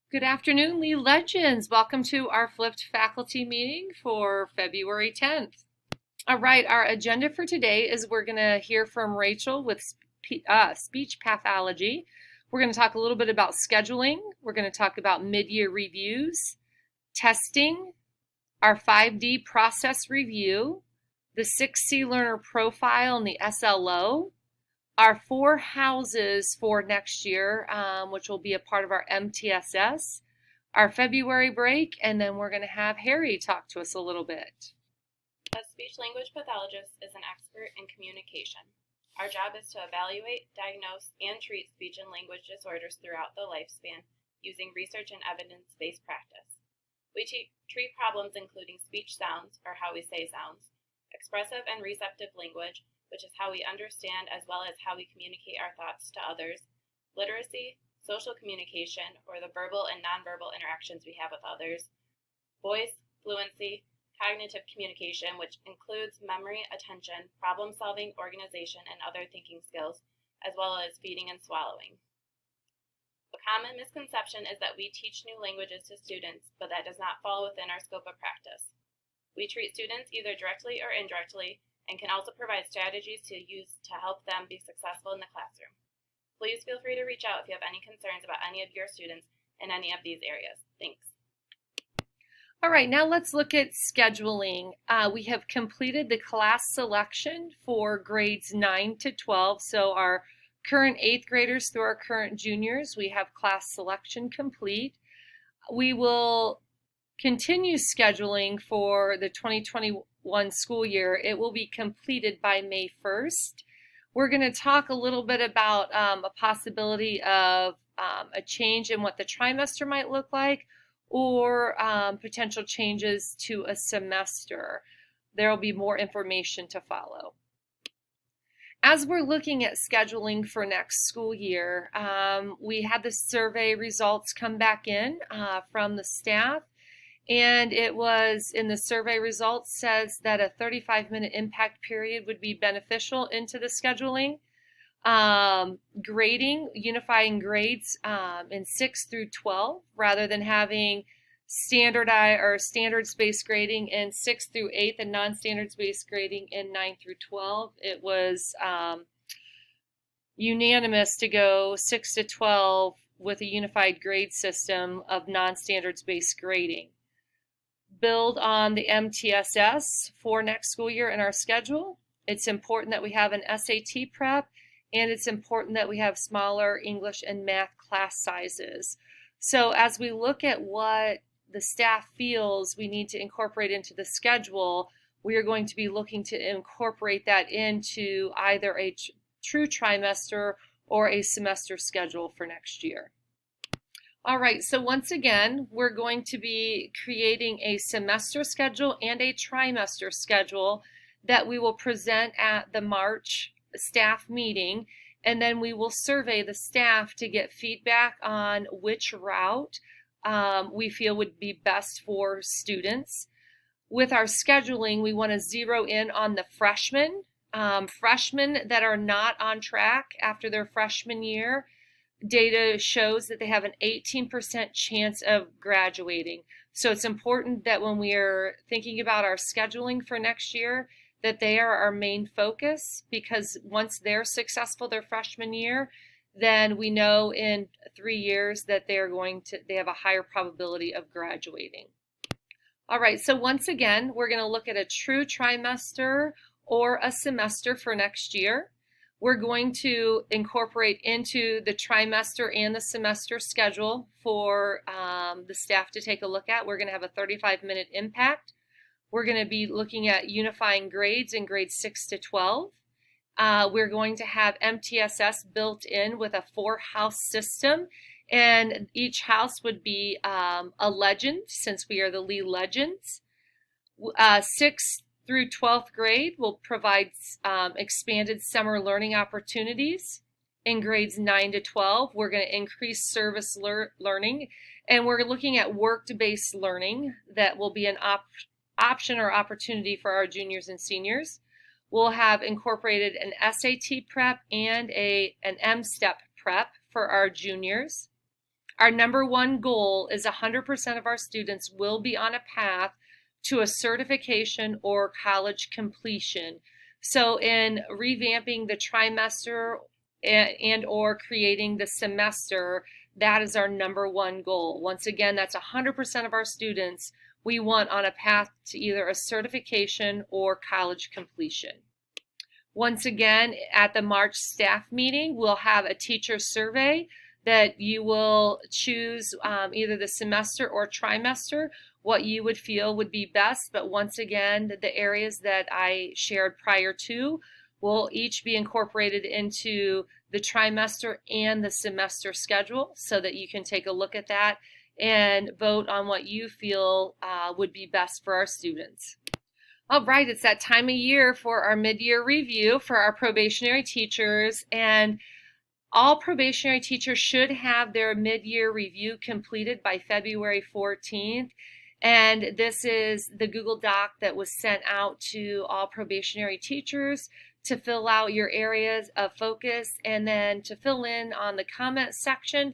Good afternoon, Lee Legends. Welcome to our flipped faculty meeting for February 10th. All right, our agenda for today is we're going to hear from Rachel with speech pathology. We're going to talk a little bit about scheduling. We're going to talk about mid-year reviews, testing, our 5D process review, the 6C learner profile and the SLO, our 4 houses for next year, which will be a part of our MTSS, our February break, and then we're going to have Harry talk to us a little bit. A speech-language pathologist is an expert in communication. Our job is to evaluate, diagnose, and treat speech and language disorders throughout the lifespan using research and evidence-based practice. We treat problems including speech sounds, or how we say sounds, expressive and receptive language, which is how we understand as well as how we communicate our thoughts to others, literacy, social communication, or the verbal and nonverbal interactions we have with others, voice, fluency, cognitive communication, which includes memory, attention, problem-solving, organization, and other thinking skills, as well as feeding and swallowing. A common misconception is that we teach new languages to students, but that does not fall within our scope of practice. We treat students either directly or indirectly, and can also provide strategies to use to help them be successful in the classroom. Please feel free to reach out if you have any concerns about any of your students in any of these areas. Thanks. All right, now let's look at scheduling. We have completed the class selection for grades 9 to 12, so our current 8th graders through our current juniors, we have class selection complete. We will continue scheduling for the 2021 school year. It will be completed by May 1st. We're going to talk a little bit about a possibility of a change in what the trimester might look like, or potential changes to a semester. There will be more information to follow. As we're looking at scheduling for next school year, we had the survey results come back in from the staff. And it was in the survey results says that a 35-minute impact period would be beneficial into the scheduling. Grading, unifying grades in 6 through 12 rather than having standards-based grading in 6 through 8 and non-standards-based grading in 9 through 12. It was unanimous to go 6 to 12 with a unified grade system of non-standards-based grading. Build on the MTSS for next school year in our schedule. It's important that we have an SAT prep, and it's important that we have smaller English and math class sizes. So as we look at what the staff feels we need to incorporate into the schedule, we are going to be looking to incorporate that into either a true trimester or a semester schedule for next year. All right, so once again, we're going to be creating a semester schedule and a trimester schedule that we will present at the March staff meeting, and then we will survey the staff to get feedback on which route we feel would be best for students. With our scheduling, we want to zero in on the freshmen. Freshmen that are not on track after their freshman year, data shows that they have an 18% chance of graduating. So it's important that when we are thinking about our scheduling for next year, that they are our main focus, because once they're successful their freshman year, then we know in 3 years that they have a higher probability of graduating. All right, so once again, we're going to look at a true trimester or a semester for next year. We're going to incorporate into the trimester and the semester schedule for the staff to take a look at. We're going to have a 35-minute impact. We're going to be looking at unifying grades in grades 6 to 12. We're going to have MTSS built in with a 4-house system, and each house would be a legend, since we are the Lee Legends. 6th through 12th grade will provide expanded summer learning opportunities. In grades 9 to 12, we're going to increase service learning, and we're looking at work-based learning that will be an option or opportunity for our juniors and seniors. We'll have incorporated an SAT prep and an M-STEP prep for our juniors. Our number one goal is 100% of our students will be on a path to a certification or college completion. So in revamping the trimester and or creating the semester, that is our number one goal. Once again, that's 100% of our students we want on a path to either a certification or college completion. Once again, at the March staff meeting, we'll have a teacher survey that you will choose either the semester or trimester, what you would feel would be best. But once again, the areas that I shared prior to will each be incorporated into the trimester and the semester schedule so that you can take a look at that and vote on what you feel would be best for our students. All right, it's that time of year for our mid-year review for our probationary teachers, and all probationary teachers should have their mid-year review completed by February 14th. And this is the Google Doc that was sent out to all probationary teachers to fill out your areas of focus and then to fill in on the comment section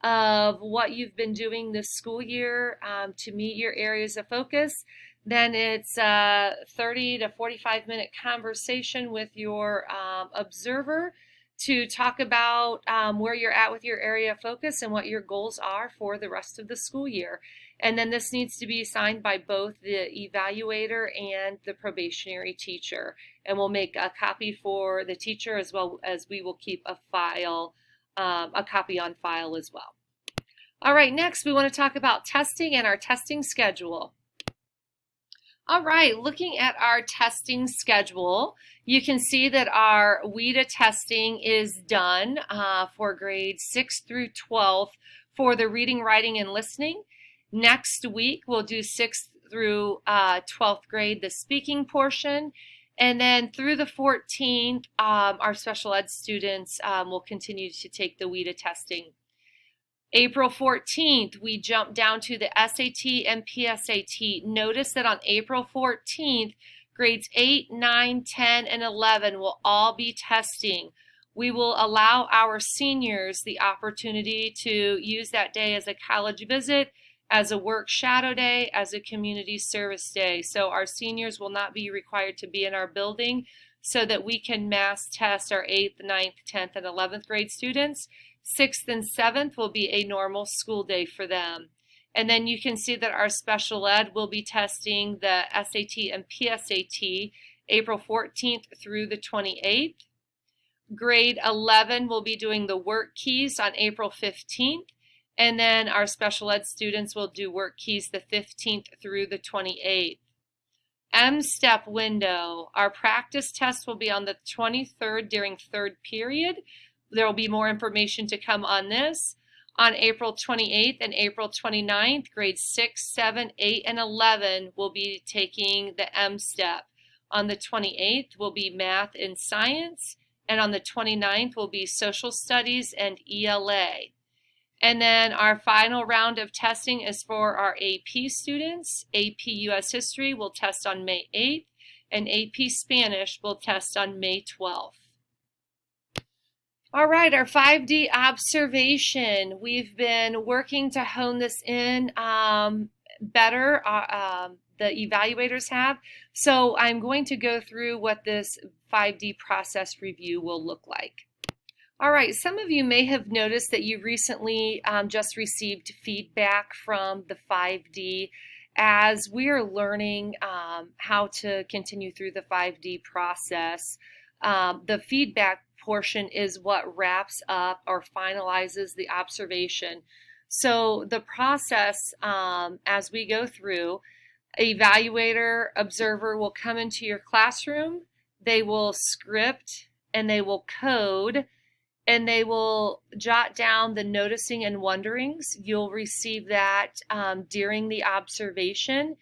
of what you've been doing this school year to meet your areas of focus. Then it's a 30 to 45-minute conversation with your observer to talk about where you're at with your area of focus and what your goals are for the rest of the school year. And then this needs to be signed by both the evaluator and the probationary teacher. And we'll make a copy for the teacher as well as we will keep a file, a copy on file as well. All right, next we want to talk about testing and our testing schedule. All right, looking at our testing schedule, you can see that our WIDA testing is done for grades 6 through 12 for the reading, writing, and listening. Next week, we'll do 6th through 12th grade, the speaking portion. And then through the 14th, our special ed students will continue to take the WIDA testing. April 14th, we jump down to the SAT and PSAT. Notice that on April 14th, grades 8, 9, 10, and 11 will all be testing. We will allow our seniors the opportunity to use that day as a college visit, as a work shadow day, as a community service day. So our seniors will not be required to be in our building so that we can mass test our 8th, 9th, 10th, and 11th grade students. 6th and 7th will be a normal school day for them. And then you can see that our special ed will be testing the SAT and PSAT April 14th through the 28th. Grade 11 will be doing the work keys on April 15th. And then our special ed students will do work keys the 15th through the 28th. M-STEP window, our practice test will be on the 23rd during third period. There will be more information to come on this. On April 28th and April 29th, grades 6, 7, 8, and 11 will be taking the M-STEP. On the 28th will be math and science, and on the 29th will be social studies and ELA. And then our final round of testing is for our AP students. AP US History will test on May 8th, and AP Spanish will test on May 12th. All right, our 5D observation. We've been working to hone this in better, the evaluators have. So I'm going to go through what this 5D process review will look like. All right, some of you may have noticed that you recently just received feedback from the 5D as we are learning how to continue through the 5D process. The feedback portion is what wraps up or finalizes the observation. So the process as we go through, evaluator, observer will come into your classroom, they will script and they will code, and they will jot down the noticing and wonderings. You'll receive that during the observation,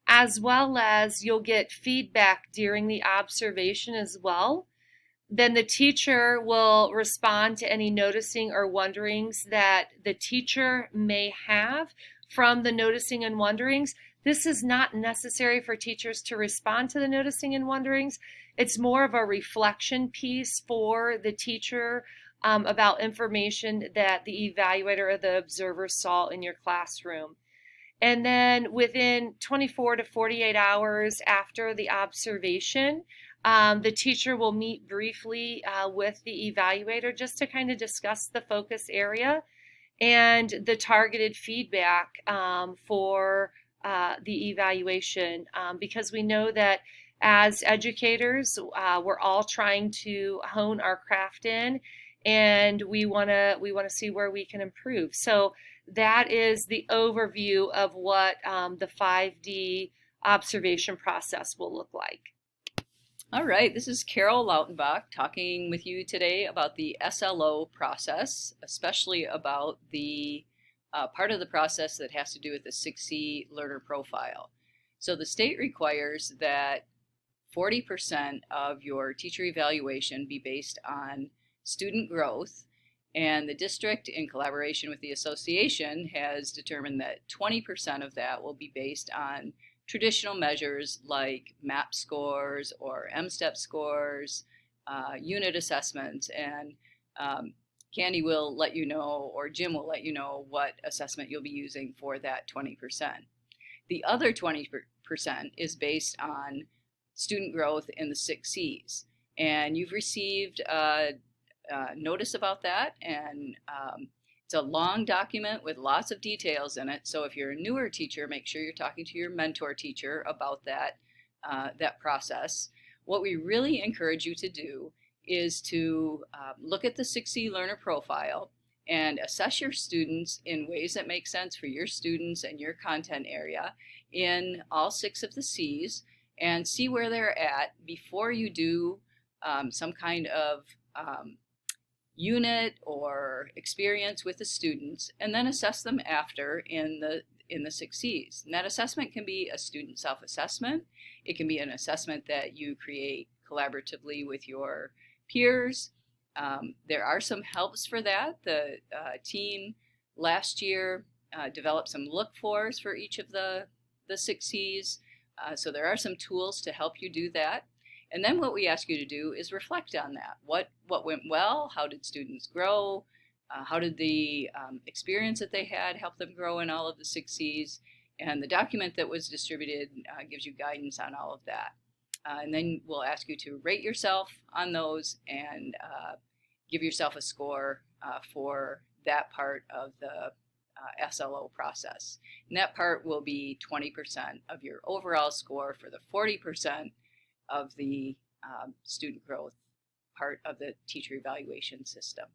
as well as you'll get feedback during the observation as well. Then the teacher will respond to any noticing or wonderings that the teacher may have from the noticing and wonderings. This is not necessary for teachers to respond to the noticing and wonderings. It's more of a reflection piece for the teacher about information that the evaluator or the observer saw in your classroom. And then within 24 to 48 hours after the observation, the teacher will meet briefly with the evaluator just to kind of discuss the focus area and the targeted feedback for the evaluation, because we know that as educators, we're all trying to hone our craft in, and we want to see where we can improve. So that is the overview of what the 5D observation process will look like. All right, this is Carol Lautenbach talking with you today about the SLO process, especially about the part of the process that has to do with the 6C learner profile. So the state requires that 40% of your teacher evaluation be based on student growth, and the district, in collaboration with the association, has determined that 20% of that will be based on traditional measures like MAP scores or MSTEP scores, unit assessments, and Candy will let you know, or Jim will let you know, what assessment you'll be using for that 20%. The other 20% is based on student growth in the 6 Cs. And you've received notice about that, and it's a long document with lots of details in it. So if you're a newer teacher, make sure you're talking to your mentor teacher about that, that process. What we really encourage you to do is to look at the 6C learner profile and assess your students in ways that make sense for your students and your content area in all 6 of the C's, and see where they're at before you do some kind of unit or experience with the students, and then assess them after in the 6 C's. And that assessment can be a student self-assessment. It can be an assessment that you create collaboratively with your peers. There are some helps for that. The team last year developed some look-fors for each of the 6 C's. So there are some tools to help you do that. And then what we ask you to do is reflect on that. What went well? How did students grow? How did the experience that they had help them grow in all of the 6 C's? And the document that was distributed gives you guidance on all of that. And then we'll ask you to rate yourself on those and give yourself a score for that part of the SLO process. And that part will be 20% of your overall score for the 40% of the student growth part of the teacher evaluation system.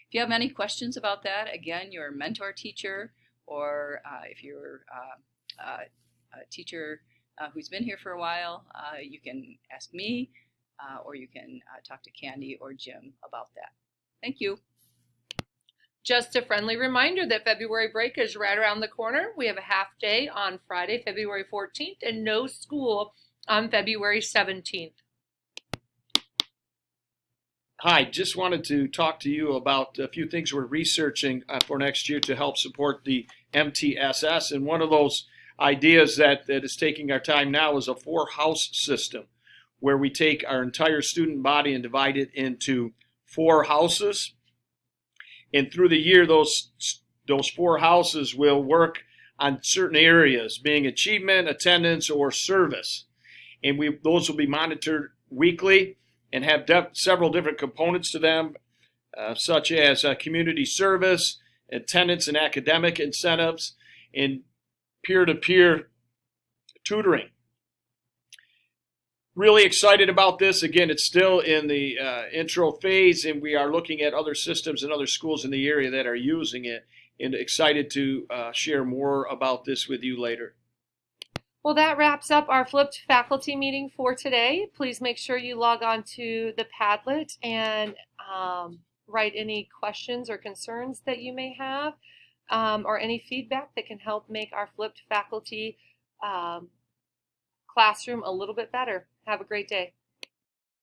If you have any questions about that, again, your mentor teacher, or if you're a teacher who's been here for a while, you can ask me, or you can talk to Candy or Jim about that. Thank you. Just a friendly reminder that February break is right around the corner. We have a half day on Friday, February 14th, and no school on February 17th. Hi, just wanted to talk to you about a few things we're researching for next year to help support the MTSS. And one of those ideas that is taking our time now is a 4-house system, where we take our entire student body and divide it into 4 houses. And through the year, those 4 houses will work on certain areas, being achievement, attendance, or service. And those will be monitored weekly and have several different components to them, such as community service, attendance and academic incentives, and peer-to-peer tutoring. Really excited about this. Again, it's still in the intro phase, and we are looking at other systems and other schools in the area that are using it, and excited to share more about this with you later. Well, that wraps up our flipped faculty meeting for today. Please make sure you log on to the Padlet and write any questions or concerns that you may have, or any feedback that can help make our flipped faculty classroom a little bit better. Have a great day.